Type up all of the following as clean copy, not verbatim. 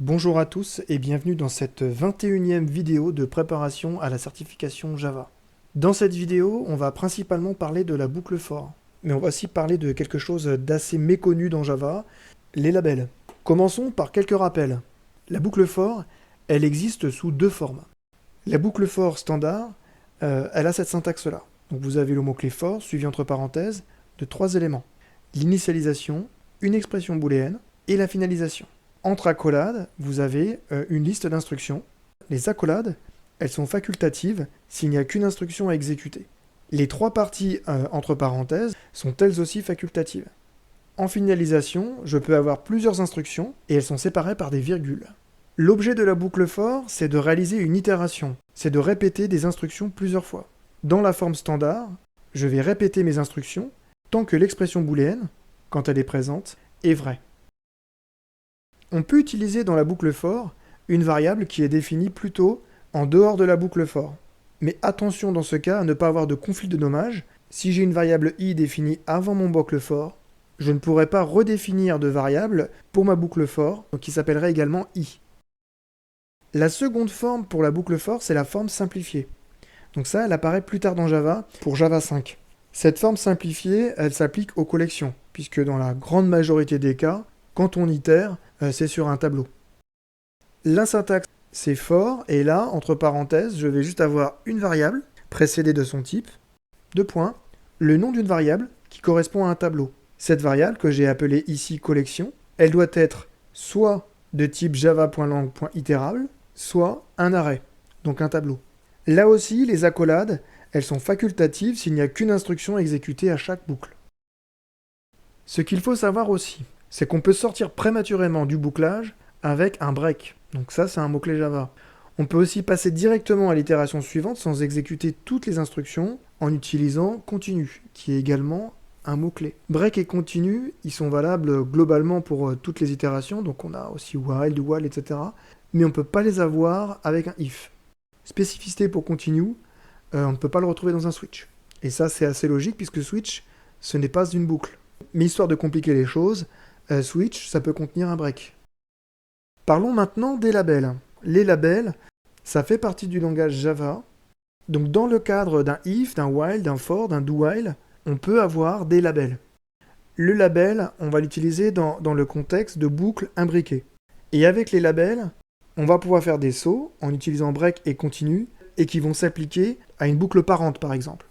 Bonjour à tous et bienvenue dans cette 21e vidéo de préparation à la certification Java. Dans cette vidéo, on va principalement parler de la boucle for, mais on va aussi parler de quelque chose d'assez méconnu dans Java, les labels. Commençons par quelques rappels. La boucle for, elle existe sous deux formes. La boucle for standard, elle a cette syntaxe-là. Donc vous avez le mot-clé for suivi entre parenthèses de trois éléments. L'initialisation, une expression booléenne et la finalisation. Entre accolades, vous avez une liste d'instructions. Les accolades, elles sont facultatives s'il n'y a qu'une instruction à exécuter. Les trois parties entre parenthèses sont elles aussi facultatives. En finalisation, je peux avoir plusieurs instructions et elles sont séparées par des virgules. L'objet de la boucle for, c'est de réaliser une itération, c'est de répéter des instructions plusieurs fois. Dans la forme standard, je vais répéter mes instructions tant que l'expression booléenne, quand elle est présente, est vraie. On peut utiliser dans la boucle for une variable qui est définie plutôt en dehors de la boucle for. Mais attention dans ce cas à ne pas avoir de conflit de nommage. Si j'ai une variable i définie avant mon boucle for, je ne pourrai pas redéfinir de variable pour ma boucle for, donc qui s'appellerait également i. La seconde forme pour la boucle for, c'est la forme simplifiée. Donc ça, elle apparaît plus tard dans Java, pour Java 5. Cette forme simplifiée, elle s'applique aux collections, puisque dans la grande majorité des cas, quand on itère, c'est sur un tableau. La syntaxe, c'est for, et là, entre parenthèses, je vais juste avoir une variable, précédée de son type, deux points, le nom d'une variable qui correspond à un tableau. Cette variable, que j'ai appelée ici collection, elle doit être soit de type java.lang.itérable, soit un array, donc un tableau. Là aussi, les accolades, elles sont facultatives s'il n'y a qu'une instruction exécutée à chaque boucle. Ce qu'il faut savoir aussi, c'est qu'on peut sortir prématurément du bouclage avec un break. Donc ça, c'est un mot-clé Java. On peut aussi passer directement à l'itération suivante sans exécuter toutes les instructions en utilisant continue, qui est également un mot-clé. Break et continue, ils sont valables globalement pour toutes les itérations, donc on a aussi while, do while, etc. Mais on ne peut pas les avoir avec un if. Spécificité pour continue, on ne peut pas le retrouver dans un switch. Et ça, c'est assez logique puisque switch, ce n'est pas une boucle. Mais histoire de compliquer les choses, switch, ça peut contenir un break. Parlons maintenant des labels. Les labels, ça fait partie du langage Java. Donc dans le cadre d'un if, d'un while, d'un for, d'un do while, on peut avoir des labels. Le label, on va l'utiliser dans le contexte de boucles imbriquées. Et avec les labels, on va pouvoir faire des sauts en utilisant break et continue, et qui vont s'appliquer à une boucle parente par exemple.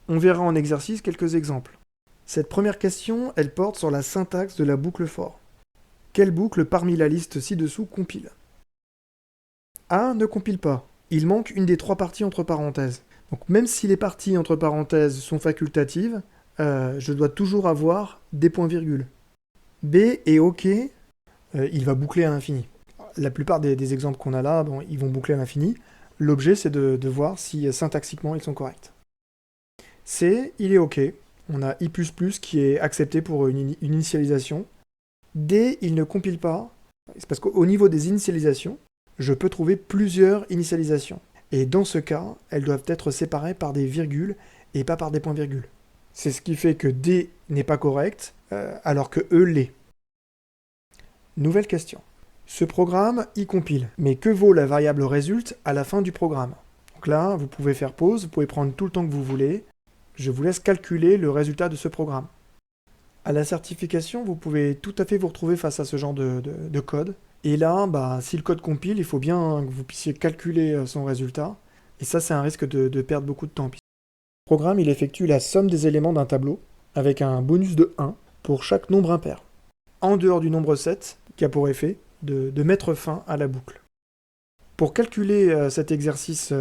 On verra en exercice quelques exemples. Cette première question, elle porte sur la syntaxe de la boucle for. Quelle boucle parmi la liste ci-dessous compile? A ne compile pas. Il manque une des trois parties entre parenthèses. Donc même si les parties entre parenthèses sont facultatives, je dois toujours avoir des points-virgules. B est OK, il va boucler à l'infini. La plupart des exemples qu'on a là, bon, ils vont boucler à l'infini. L'objet, c'est de voir si syntaxiquement ils sont corrects. C, il est OK. On a i++ qui est accepté pour une initialisation. D, il ne compile pas. C'est parce qu'au niveau des initialisations, je peux trouver plusieurs initialisations. Et dans ce cas, elles doivent être séparées par des virgules et pas par des points-virgules. C'est ce qui fait que D n'est pas correct, alors que E l'est. Nouvelle question. Ce programme y compile, mais que vaut la variable résulte à la fin du programme? Donc là, vous pouvez faire pause, vous pouvez prendre tout le temps que vous voulez. Je vous laisse calculer le résultat de ce programme. À la certification, vous pouvez tout à fait vous retrouver face à ce genre de code. Et là, si le code compile, il faut bien que vous puissiez calculer son résultat. Et ça, c'est un risque de perdre beaucoup de temps. Le programme, il effectue la somme des éléments d'un tableau avec un bonus de 1 pour chaque nombre impair, en dehors du nombre 7, qui a pour effet de mettre fin à la boucle. Pour calculer cet exercice,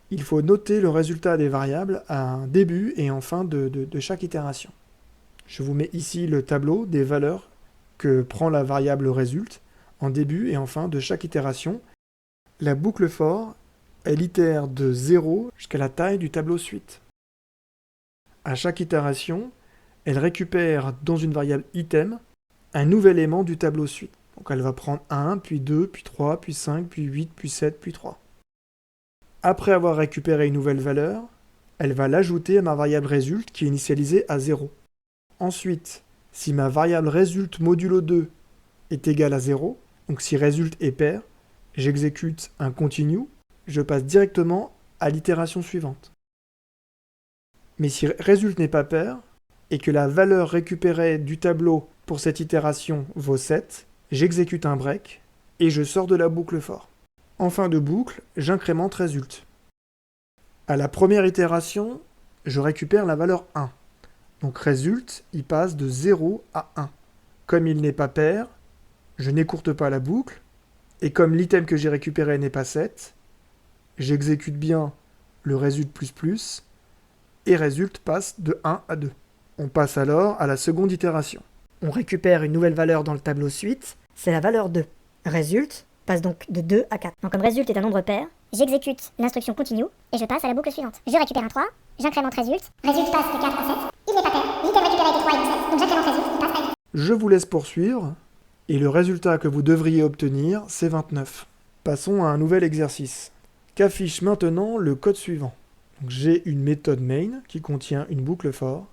il faut noter le résultat des variables à un début et en fin de chaque itération. Je vous mets ici le tableau des valeurs que prend la variable résulte en début et en fin de chaque itération. La boucle for, elle itère de 0 jusqu'à la taille du tableau suite. À chaque itération, elle récupère dans une variable item un nouvel élément du tableau suite. Donc elle va prendre 1, puis 2, puis 3, puis 5, puis 8, puis 7, puis 3. Après avoir récupéré une nouvelle valeur, elle va l'ajouter à ma variable résulte qui est initialisée à 0. Ensuite, si ma variable résulte modulo 2 est égale à 0, Donc si résulte est pair, j'exécute un continue, je passe directement à l'itération suivante. Mais si résulte n'est pas pair, et que la valeur récupérée du tableau pour cette itération vaut 7, j'exécute un break, et je sors de la boucle for. En fin de boucle, j'incrémente résulte. À la première itération, je récupère la valeur 1. Donc résulte, il passe de 0 à 1. Comme il n'est pas pair, je n'écourte pas la boucle, et comme l'item que j'ai récupéré n'est pas 7, j'exécute bien le résulte plus, et résulte passe de 1 à 2. On passe alors à la seconde itération. On récupère une nouvelle valeur dans le tableau suite, c'est la valeur 2. Résulte passe donc de 2 à 4. Donc comme résulte est un nombre pair, j'exécute l'instruction continue et je passe à la boucle suivante. Je récupère un 3, j'incrémente résulte passe de 4 à 7, il n'est pas pair, l'item récupéré était 3 et 7, donc j'incrémente résulte, il passe à 8. Je vous laisse poursuivre, et le résultat que vous devriez obtenir, c'est 29. Passons à un nouvel exercice. Qu'affiche maintenant le code suivant? J'ai une méthode main qui contient une boucle for,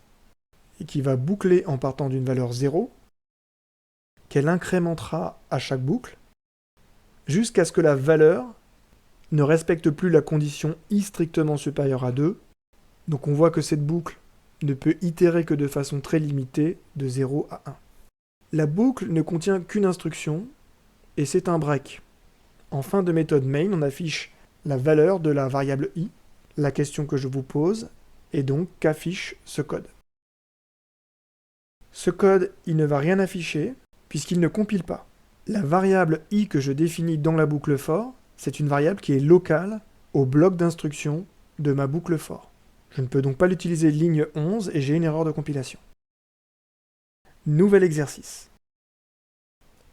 et qui va boucler en partant d'une valeur 0, qu'elle incrémentera à chaque boucle, jusqu'à ce que la valeur ne respecte plus la condition i strictement supérieure à 2. Donc on voit que cette boucle ne peut itérer que de façon très limitée, de 0 à 1. La boucle ne contient qu'une instruction, et c'est un break. En fin de méthode main, on affiche la valeur de la variable i. La question que je vous pose est donc qu'affiche ce code. Ce code, il ne va rien afficher, puisqu'il ne compile pas. La variable i que je définis dans la boucle for, c'est une variable qui est locale au bloc d'instruction de ma boucle for. Je ne peux donc pas l'utiliser ligne 11 et j'ai une erreur de compilation. Nouvel exercice.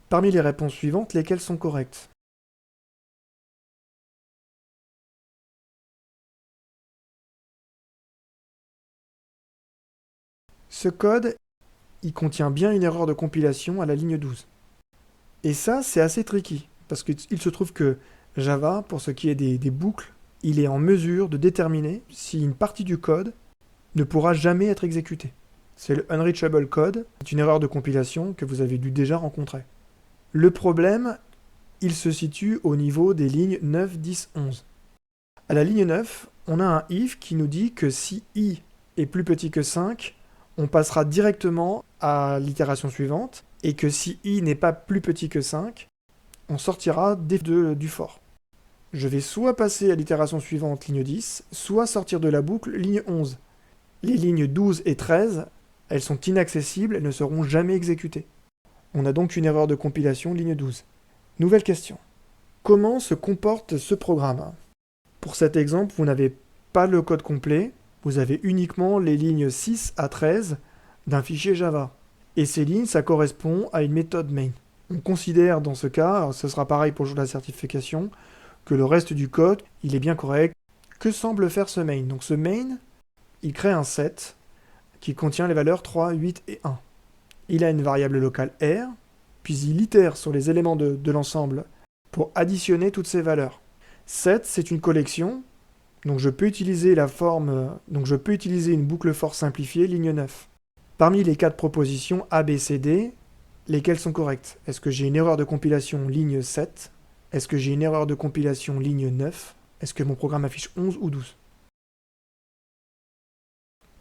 Parmi les réponses suivantes, lesquelles sont correctes? Ce code, il contient bien une erreur de compilation à la ligne 12. Et ça, c'est assez tricky, parce qu'il se trouve que Java, pour ce qui est des boucles, il est en mesure de déterminer si une partie du code ne pourra jamais être exécutée. C'est le unreachable code, c'est une erreur de compilation que vous avez dû déjà rencontrer. Le problème, il se situe au niveau des lignes 9, 10, 11. À la ligne 9, on a un if qui nous dit que si i est plus petit que 5, on passera directement à l'itération suivante, et que si i n'est pas plus petit que 5, on sortira du for. Je vais soit passer à l'itération suivante, ligne 10, soit sortir de la boucle, ligne 11. Les lignes 12 et 13, elles sont inaccessibles, elles ne seront jamais exécutées. On a donc une erreur de compilation, ligne 12. Nouvelle question. Comment se comporte ce programme? Pour cet exemple, vous n'avez pas le code complet, vous avez uniquement les lignes 6 à 13 d'un fichier Java. Et ces lignes, ça correspond à une méthode main. On considère dans ce cas, alors ce sera pareil pour le jour de la certification, que le reste du code, il est bien correct. Que semble faire ce main? Donc ce main, il crée un set qui contient les valeurs 3, 8 et 1. Il a une variable locale r, puis il itère sur les éléments de l'ensemble pour additionner toutes ces valeurs. Set, c'est une collection, donc je peux utiliser une boucle for simplifiée, ligne 9. Parmi les 4 propositions A, B, C, D, lesquelles sont correctes? Est-ce que j'ai une erreur de compilation ligne 7? Est-ce que j'ai une erreur de compilation ligne 9? Est-ce que mon programme affiche 11 ou 12?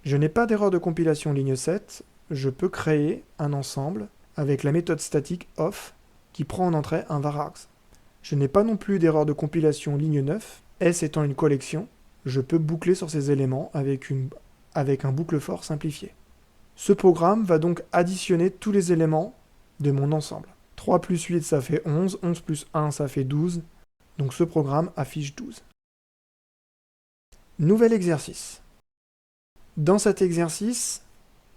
Je n'ai pas d'erreur de compilation ligne 7, je peux créer un ensemble avec la méthode statique of qui prend en entrée un var args. Je n'ai pas non plus d'erreur de compilation ligne 9, S étant une collection, je peux boucler sur ces éléments avec un boucle for simplifié. Ce programme va donc additionner tous les éléments de mon ensemble. 3 plus 8 ça fait 11, 11 plus 1 ça fait 12, donc ce programme affiche 12. Nouvel exercice. Dans cet exercice,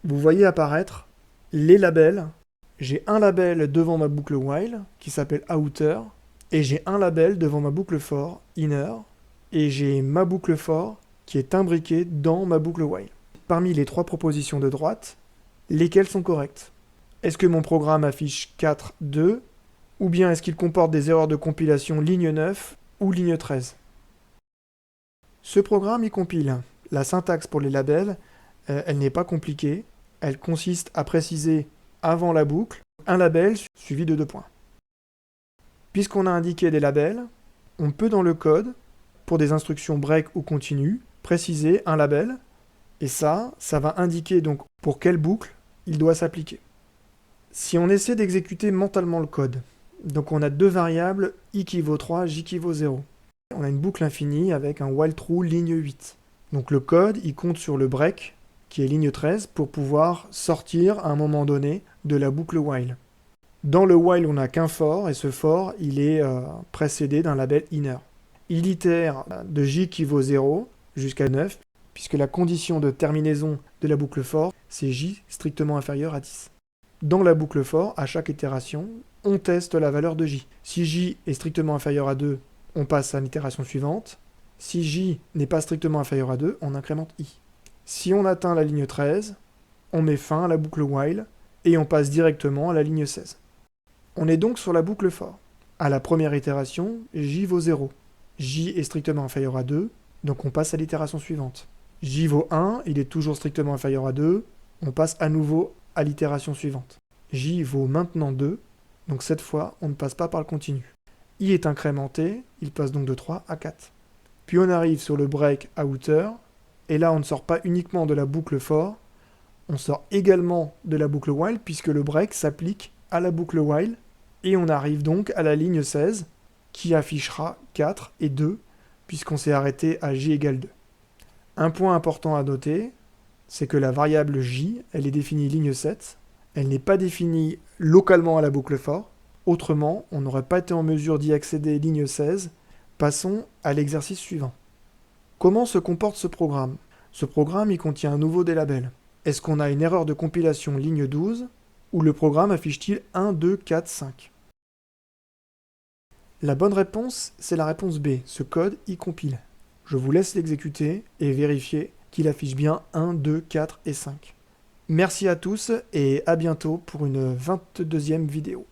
vous voyez apparaître les labels. J'ai un label devant ma boucle while qui s'appelle outer, et j'ai un label devant ma boucle for inner, et j'ai ma boucle for qui est imbriquée dans ma boucle while. Parmi les 3 propositions de droite, lesquelles sont correctes? Est-ce que mon programme affiche 4, 2, ou bien est-ce qu'il comporte des erreurs de compilation ligne 9 ou ligne 13? Ce programme y compile. La syntaxe pour les labels, elle n'est pas compliquée. Elle consiste à préciser avant la boucle un label suivi de 2 points. Puisqu'on a indiqué des labels, on peut dans le code, pour des instructions break ou continue, préciser un label, et ça va indiquer donc pour quelle boucle il doit s'appliquer. Si on essaie d'exécuter mentalement le code, donc on a deux variables, i qui vaut 3, j qui vaut 0. On a une boucle infinie avec un while true ligne 8. Donc le code, il compte sur le break, qui est ligne 13, pour pouvoir sortir à un moment donné de la boucle while. Dans le while, on n'a qu'un for, et ce for, il est précédé d'un label inner. Il itère de j qui vaut 0 jusqu'à 9, puisque la condition de terminaison de la boucle for, c'est j strictement inférieur à 10. Dans la boucle for, à chaque itération, on teste la valeur de j. Si j est strictement inférieur à 2, on passe à l'itération suivante. Si j n'est pas strictement inférieur à 2, on incrémente i. Si on atteint la ligne 13, on met fin à la boucle while, et on passe directement à la ligne 16. On est donc sur la boucle for. À la première itération, j vaut 0. J est strictement inférieur à 2, donc on passe à l'itération suivante. J vaut 1, il est toujours strictement inférieur à 2, on passe à nouveau à l'itération suivante. J vaut maintenant 2, donc cette fois, on ne passe pas par le continu. I est incrémenté, il passe donc de 3 à 4. Puis on arrive sur le break à hauteur, et là on ne sort pas uniquement de la boucle for, on sort également de la boucle while, puisque le break s'applique à la boucle while, et on arrive donc à la ligne 16, qui affichera 4 et 2, puisqu'on s'est arrêté à j égale 2. Un point important à noter, c'est que la variable j, elle est définie ligne 7, elle n'est pas définie localement à la boucle for, autrement, on n'aurait pas été en mesure d'y accéder ligne 16. Passons à l'exercice suivant. Comment se comporte ce programme? Ce programme, il contient à nouveau des labels. Est-ce qu'on a une erreur de compilation ligne 12, ou le programme affiche-t-il 1, 2, 4, 5? La bonne réponse, c'est la réponse B, ce code y compile. Je vous laisse l'exécuter et vérifier qu'il affiche bien 1, 2, 4 et 5. Merci à tous et à bientôt pour une 22e vidéo.